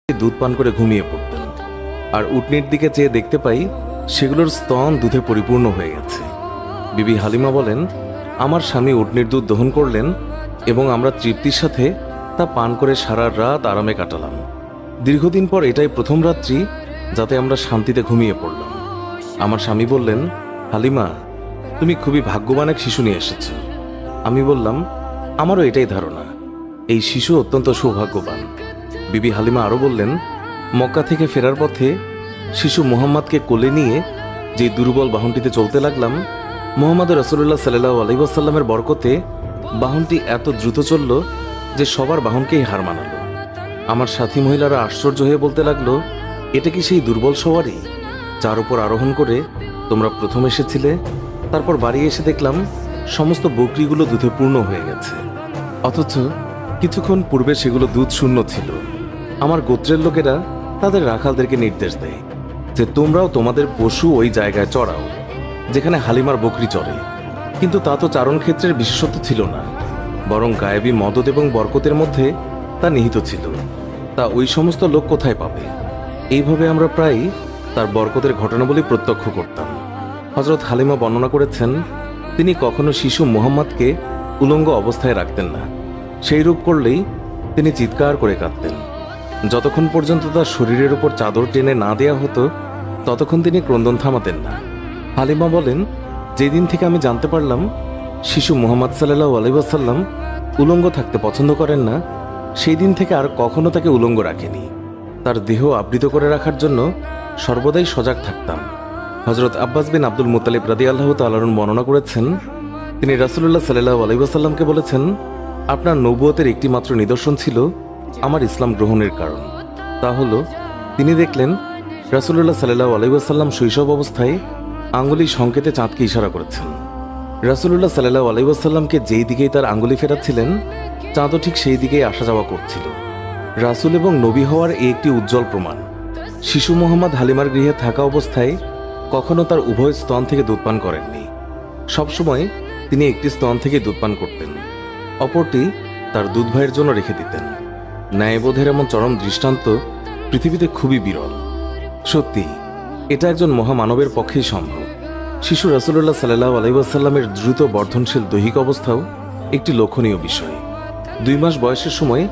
দুধ পান করে ঘুমিয়ে পড়তেন। আর উটনির দিকে চেয়ে দেখতে পাই সেগুলোর স্তন দুধে পরিপূর্ণ হয়ে গেছে। বিবি হালিমা বলেন, আমার স্বামী উটনির দুধ দহন করলেন এবং আমরা তৃপ্তির সাথে তা পান করে সারা রাত আরামে কাটালাম। দীর্ঘদিন পর এটাই প্রথম রাত্রি যাতে আমরা শান্তিতে ঘুমিয়ে পড়লাম। আমার স্বামী বললেন, হালিমা, তুমি খুবই ভাগ্যবান এক শিশু নিয়ে এসেছ। আমি বললাম, আমারও এটাই ধারণা, এই শিশু অত্যন্ত সৌভাগ্যবান। বিবি হালিমা আরও বললেন, মক্কা থেকে ফেরার পথে শিশু মুহাম্মদকে কোলে নিয়ে যে দুর্বল বাহনটিতে চলতে লাগলাম, মুহাম্মদ রাসূলুল্লাহ সাল্লাল্লাহু আলাইহি ওয়াসাল্লামের বরকতে বাহনটি এত দ্রুত চলল যে সবার বাহনকেই হার মানালো। আমার সাথী মহিলারা আশ্চর্য হয়ে বলতে লাগলো, এটা কি সেই দুর্বল সওয়ারি যার উপর আরোহণ করে তোমরা প্রথম এসেছিলে? তারপর বাড়ি এসে দেখলাম সমস্ত বকরিগুলো দুধে পূর্ণ হয়ে গেছে, অথচ কিছুক্ষণ পূর্বে সেগুলো দুধ শূন্য ছিল। আমার গোত্রের লোকেরা তাদের রাখালদেরকে নির্দেশ দেয় যে তোমরাও তোমাদের পশু ওই জায়গায় চড়াও যেখানে হালিমার বকরি চড়ে। কিন্তু তা তো চারণ ক্ষেত্রের বিশেষত্ব ছিল না, বরং গায়েবী মদদ এবং বরকতের মধ্যে তা নিহিত ছিল। তা ওই সমস্ত লোক কোথায় পাবে? এইভাবে আমরা প্রায় তার বরকতের ঘটনাবলী প্রত্যক্ষ করতাম। হযরত হালিমা বর্ণনা করেছেন, তিনি কখনো শিশু মুহাম্মদকে উলঙ্গ অবস্থায় রাখতেন না। সেই রূপ করলেই তিনি চিৎকার করে কাঁদতেন। যতক্ষণ পর্যন্ত তার শরীরের উপর চাদর টেনে না দেয়া হতো ততক্ষণ তিনি ক্রন্দন থামাতেন না। হালিমা বলেন, যেদিন থেকে আমি জানতে পারলাম শিশু মুহাম্মদ সাল্লাল্লাহু আলাইহি ওয়াসাল্লাম উলঙ্গ থাকতে পছন্দ করেন না, সেই দিন থেকে আর কখনো তাকে উলঙ্গ রাখেনি। তার দেহ আবৃত করে রাখার জন্য সর্বদাই সজাগ থাকতাম। হযরত আব্বাস বিন আব্দুল মুত্তালিব রাদিয়াল্লাহু তাআলা আনহু বর্ণনা করেছেন, তিনি রাসূলুল্লাহ সাল্লাল্লাহু আলাইহি ওয়াসাল্লামকে বলেছেন, আপনার নবুয়তের একটি মাত্র নিদর্শন ছিল আমার ইসলাম গ্রহণের কারণ। তা হলো, তিনি দেখলেন রাসূলুল্লাহ সাল্লাল্লাহু আলাইহি ওয়াসাল্লাম শৈশব অবস্থায় আঙ্গুলি সংকেতে চাঁদকে ইশারা করেছেন। রাসূলুল্লাহ সাল্লাল্লাহু আলাইহি ওয়াসাল্লামকে যেই দিকেই তার আঙ্গুলি ফেরাচ্ছিলেন, চাঁদও ঠিক সেই দিকেই আসা যাওয়া করছিল। রাসূল এবং নবী হওয়ার এই একটি উজ্জ্বল প্রমাণ। শিশু মুহাম্মদ হালিমার গৃহে থাকা অবস্থায় কখনো তার উভয় স্তন থেকে দুধ পান করেননি। সবসময় তিনি একটি স্তন থেকে দুধ পান করতেন, অপরটি তার দুধ ভাইয়ের জন্য রেখে দিতেন। ন্যায়বোধের এমন চরম দৃষ্টান্ত পৃথিবীতে খুবই বিরল। সত্যি এটা একজন মহামানবের পক্ষেই সম্ভব। শিশু রাসূলুল্লাহ সাল্লাল্লাহু আলাইহি ওয়াসাল্লামের দ্রুত বর্ধনশীল দৈহিক অবস্থাও একটি লক্ষণীয় বিষয়। 2 মাস বয়সের সময়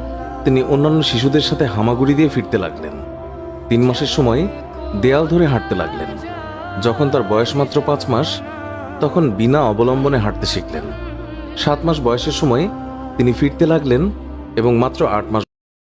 তিনি অন্যান্য শিশুদের সাথে হামাগুড়ি দিয়ে ফিরতে লাগলেন। 3 মাসের সময় দেয়াল ধরে হাঁটতে লাগলেন। যখন তার বয়স মাত্র 5 মাস, তখন বিনা অবলম্বনে হাঁটতে শিখলেন। 7 মাস বয়সের সময় তিনি ফিরতে লাগলেন এবং মাত্র 8 মাস